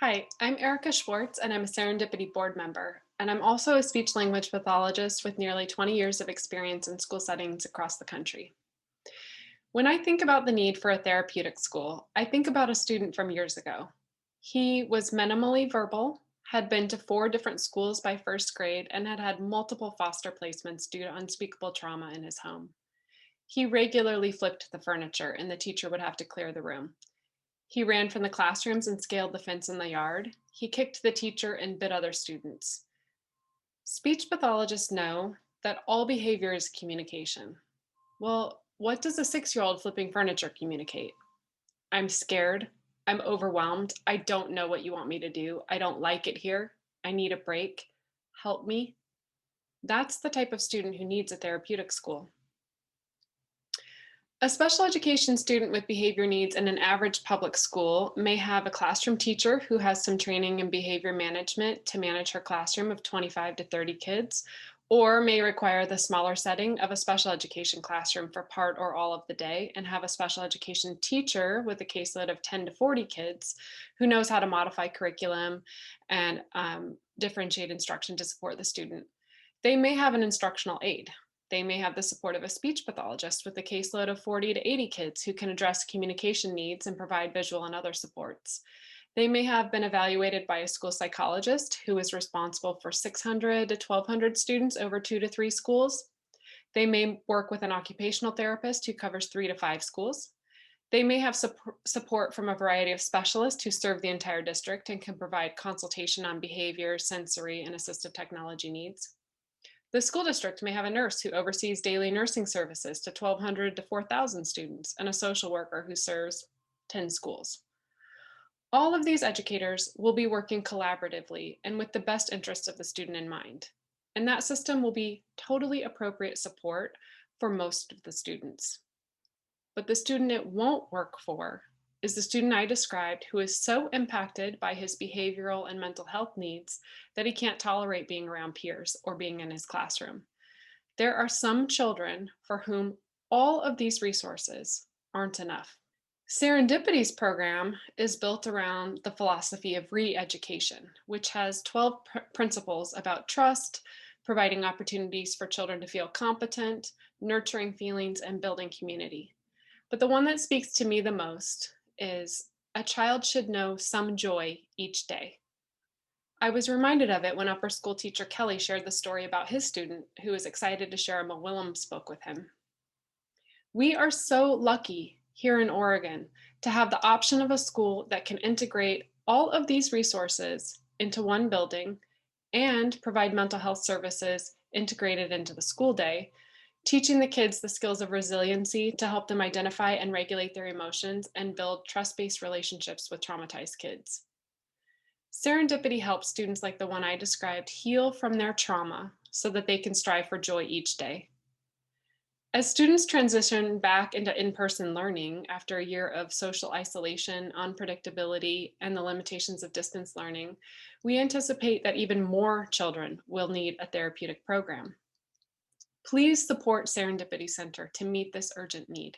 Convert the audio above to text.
Hi, I'm Erika Schwartz, and I'm a Serendipity board member, and I'm also a speech language pathologist with nearly 20 years of experience in school settings across the country. When I think about the need for a therapeutic school, I think about a student from years ago. He was minimally verbal, had been to 4 different schools by first grade, and had had multiple foster placements due to unspeakable trauma in his home. He regularly flipped the furniture, and the teacher would have to clear the room. He ran from the classrooms and scaled the fence in the yard. He kicked the teacher and bit other students. Speech pathologists know that all behavior is communication. Well, what does a 6-year old flipping furniture communicate? I'm scared. I'm overwhelmed. I don't know what you want me to do. I don't like it here. I need a break. Help me. That's the type of student who needs a therapeutic school. A special education student with behavior needs in an average public school may have a classroom teacher who has some training in behavior management to manage her classroom of 25 to 30 kids, or may require the smaller setting of a special education classroom for part or all of the day and have a special education teacher with a caseload of 10 to 40 kids who knows how to modify curriculum and differentiate instruction to support the student. They may have an instructional aide. They may have the support of a speech pathologist with a caseload of 40 to 80 kids who can address communication needs and provide visual and other supports. They may have been evaluated by a school psychologist who is responsible for 600 to 1,200 students over 2 to 3 schools. They may work with an occupational therapist who covers 3 to 5 schools. They may have support from a variety of specialists who serve the entire district and can provide consultation on behavior, sensory, and assistive technology needs. The school district may have a nurse who oversees daily nursing services to 1,200 to 4,000 students and a social worker who serves 10 schools. All of these educators will be working collaboratively and with the best interests of the student in mind. And that system will be totally appropriate support for most of the students. But the student it won't work for is the student I described who is so impacted by his behavioral and mental health needs that he can't tolerate being around peers or being in his classroom. There are some children for whom all of these resources aren't enough. Serendipity's program is built around the philosophy of re education, which has 12 principles about trust, providing opportunities for children to feel competent, nurturing feelings, and building community. But the one that speaks to me the most is a child should know some joy each day. I was reminded of it when upper school teacher Kelly shared the story about his student who was excited to share a Willems book with him. We are so lucky here in Oregon to have the option of a school that can integrate all of these resources into one building and provide mental health services integrated into the school day, teaching the kids the skills of resiliency to help them identify and regulate their emotions and build trust based relationships with traumatized kids. Serendipity helps students like the one I described heal from their trauma so that they can strive for joy each day. As students transition back into in person learning after a year of social isolation, unpredictability, and the limitations of distance learning, we anticipate that even more children will need a therapeutic program. Please support Serendipity Center to meet this urgent need.